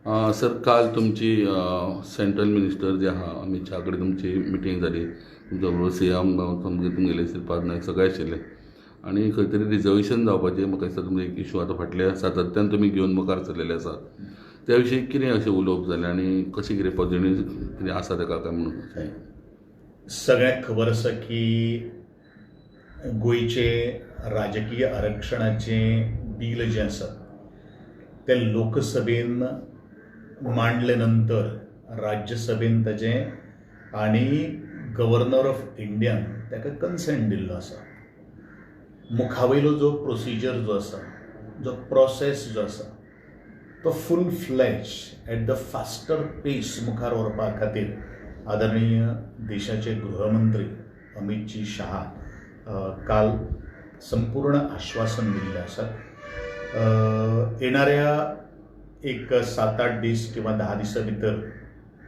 Sir काल तुमची central minister जे आहा अमित शहा कडेन तुमची मिटींग जाली. तुमच्या बरोबर सीएम तुमगेर गेले श्रीपाद नायक सगळे आशिल्ले आनी खंय तरी रिजर्वेशन जावपाचें म्हाका दिसता तुमचो एक इशू आतां फाटल्या सातत्यान तुमी घेवन मुखार चल्लेले आसा. त्या विशीं कितें अशें उलोवप जालें आनी कशें कितें पॉजिटिव्ह कितें आसा ताका काय म्हणून सगळ्यांक खबर आसा की गोंयचे राजकीय आरक्षणाचें बील जें आसा तें लोकसभेन मांडले नंतर राज्यसभेन ताजें आनी गव्हर्नर ऑफ इंडियान ताका कन्सेंट दिल्लो आसा. मुखावयलो जो प्रोसिजर जो आसा, जो प्रोसेस जो आसा तो फूल फ्लॅश एट द फास्टर पेस मुखार व्हरपा खातीर आदरणीय देशाचे गृहमंत्री अमितजी शहा काल संपूर्ण आश्वासन दिल्लें आसा. येणाऱ्या एक 7-8 दीस किंवा 10 दिसां भितर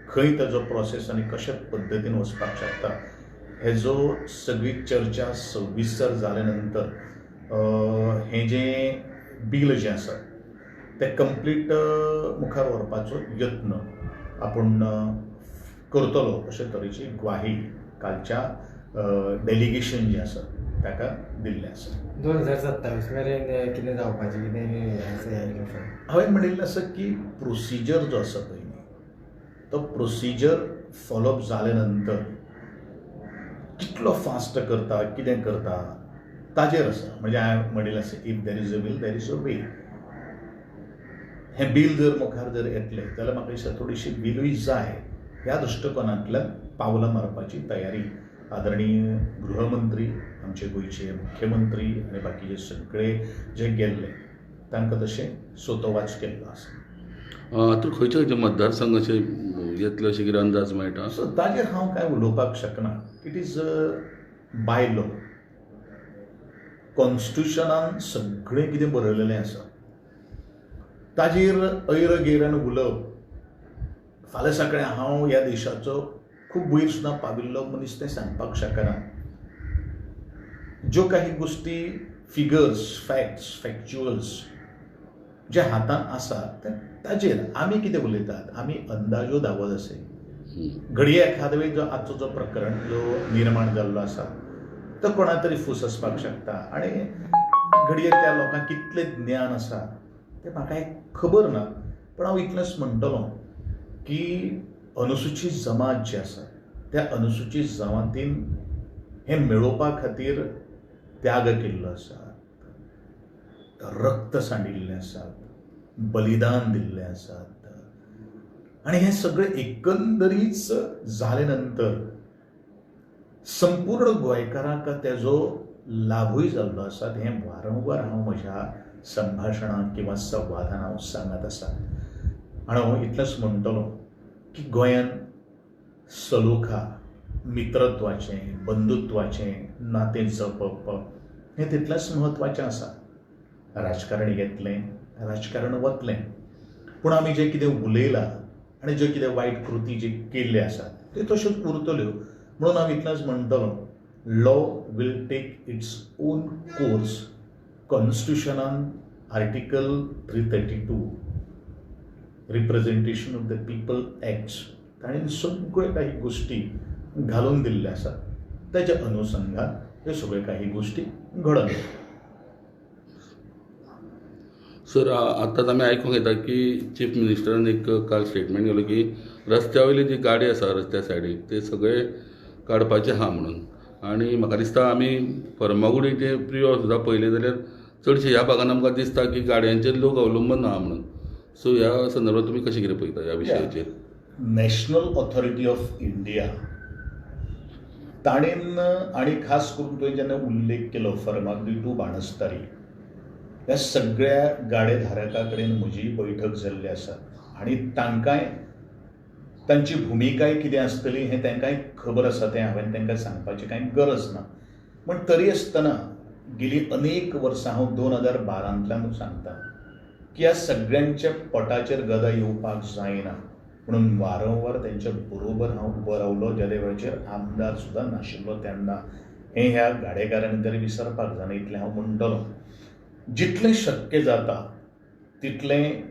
खंय ताजो प्रोसेस आनी कशा पद्दतीन वचपाक शकता हेजो सगळी चर्चा सविस्तर जाले नंतर हें जें बील जें आसा तें कंप्लीट मुखार व्हरपाचो यत्न आपूण करतलो अशे तरेची ग्वाही कालच्या डेलिगेशन जें आसा ताका दिल्लें आसा. 2027 मेरेन कितें जावपाचें कितें हांवें म्हणिल्लें आसा की प्रोसिजर जो आसा पळय न्ही तो प्रोसिजर फॉलोअप जाले नंतर कितलो फास्ट करता कितें करता ताजेर आसा. म्हणजे हांवें म्हणिल्लें आसा if there is a wheel there is a way. हें बील जर मुखार जर येतलें जाल्यार म्हाका दिसता थोडीशी विलूय जाय ह्या दृश्टिकोनांतल्यान पावलां मारपाची तयारी आदरणीय गृहमंत्री आमचे गोंयचे मुख्यमंत्री आनी बाकीचे सगळे जे गेल्ले तांकां तशें सोतोवाच केल्लो आसा. तर खंयचे खंयचे मतदारसंघ अशे येतले अशें कितें अंदाज मेळटा? सो ताजेर हांव कांय उलोवपाक शकना. It is by law. कॉन्स्टिट्युशनान सगळें कितें बरयलेलें आसा ताजेर ऐर गैरान उलोवप फाल्यां सकाळीं हांव ह्या देशाचो खूब वयर सुद्दां पाविल्लो मनीस तें सांगपाक शकना. ज्यो काही गोष्टी फिगर्स फॅक्ट्स फॅक्च्युअल्स जे हातान आसा ताजेर आमी कितें उलयतात आमी अंदाजो दावत असे. घडये एखादे वेळ जो आजचो जो प्रकरण जो निर्माण जाल्लो आसा तो कोणा तरी फूस आसपाक शकता आनी घडये त्या लोकांक कितलें ज्ञान आसा तें म्हाका खबर ना. पण हांव इतलेंच म्हणटलों की अनुसूचीत जमात जी आसा त्या अनुसूचीत जमातीन हें मेळोवपा खातीर त्याग केल्लो आसा, रक्त सांडिल्लें आसात, बलिदान दिल्लें आसात आनी हें सगळें एकंदरीच जाले नंतर संपूर्ण गोंयकारांक तेजो लाभूय जाल्लो आसा. हें वारंवार हांव म्हज्या संभाशणांत किंवा संवादान हांव सांगत आसा. आनी हांव इतलेंच म्हणटलों की गोंयांत सलोखा मित्रत्वाचें बंधुत्वाचें नातें जपप हें तितलेंच म्हत्वाचें आसा. राजकारण येतलें राजकारण वतलें पूण आमी जें कितें उलयलां आनी ज्यो कितें वायट कृती जे केल्ले आसात त्यो तश्योच उरतल्यो. म्हणून हांव इतलेंच म्हणटलों law will take its own course. कॉन्स्टिट्युशनान article 332 representation of the people acts ताणें सगळ्यो काही गोष्टी घालून दिल्ल्यो आसात. ताच्या अनुसंगान ह्यो सगळ्यो काही गोष्टी घडत. सर आतांच आमी आयकूंक येता की चीफ मिनिस्टरान एक काल स्टेटमेंट केलो की रस्त्या वयली जी गाडी आसा रस्त्या सायडीक ते सगळे काडपाचे आहा म्हणून. आनी म्हाका दिसता आमी फर्मागुडी ते प्रियो सुद्दां पयलें जाल्यार चडशे ह्या भागान आमकां दिसता की गाडयांचेर लोक अवलंबून आहा म्हणून. सो ह्या संदर्भात तुमी कशें कितें पळयता ह्या विशयाचेर? नॅशनल ऑथॉरिटी ऑफ इंडिया ताणेन आनी खास करून तुवें जेन्ना उल्लेख केलो फर्मागुडी टू बाणस्तारी ह्या सगळ्या गाडेधारकां कडेन म्हजी बैठक जाल्ली आसा आनी तांकांय तांची भुमिकाय कितें आसतली हें तांकांय खबर आसा. तें हांवें तांकां सांगपाची कांय गरज ना. पूण तरी आसतना गेलीं अनेक वर्सां हांव 2012तल्यान सांगता की ह्या सगळ्यांच्या पोटाचेर गदा येवपाक जायना म्हणून वारंवार त्यांच्या बरोबर हांव उबो रावलो. ज्या वेळाचेर आमदार सुद्दां नाशिल्लो तेन्ना हें ह्या गाडेकारांनी तरी विसरपाक जायना इतलें हांव म्हणटलों. जितलें शक्य जाता तितलें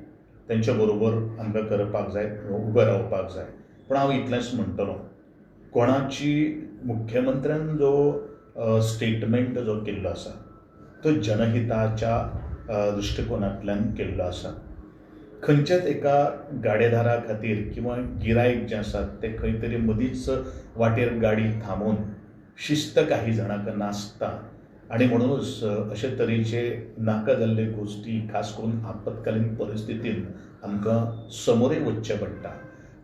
त्यांच्या बरोबर आमकां करपाक जाय, उबे रावपाक जाय. पूण हांव इतलेंच म्हणटलों, कोणाची मुख्यमंत्र्यान जो स्टेटमेंट जो केल्लो आसा तो जनहिताच्या दृश्टिकोनांतल्यान केल्लो आसा. खंयच्याच एका गाडेधारा खातीर किंवा गिरायक जे आसात ते खंय तरी मदींच वाटेर गाडी थांबोवन शिस्त काही जाणांक नासता आनी म्हणूनच अशे तरेचे नाका जाल्ले गोश्टी खास करून आपतकालीन परिस्थितींत आमकां समोरय वचचें पडटा.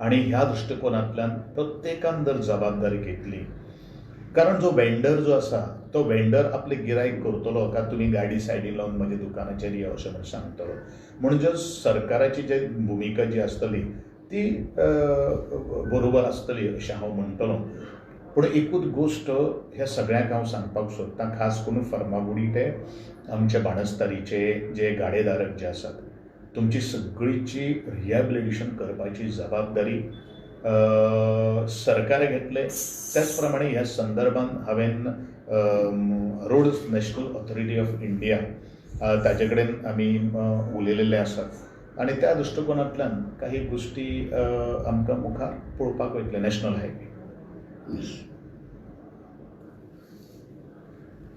आनी ह्या दृश्टिकोनांतल्यान प्रत्येकान जर जबाबदारी घेतली, कारण जो वेंडर जो आसा तो वेंडर आपले गिरायक करतलो का तुमी गाडी सायडीन लावन म्हज्या दुकानाचेर यो अशें म्हणून सांगतलो. म्हणजे सरकाराची जी भुमिका जी आसतली ती बरोबर आसतली अशें हांव म्हणटलों. पूण एकूच गोश्ट ह्या सगळ्यांक हांव सांगपाक सोदतां, खास करून फर्मागुडी ते आमचे बाणस्तारीचे जे गाडेधारक जे आसात, तुमची सगळीची रिहॅबिलिटेशन करपाची जबाबदारी सरकार घेतले. त्याच प्रमाणे ह्या संदर्भान हांवें road national authority of India ताजे कडेन आमी उलयलेले आसात आनी त्या दृश्टिकोनांतल्यान काही गोश्टी आमकां मुखार पळोवपाक वयतले. National highway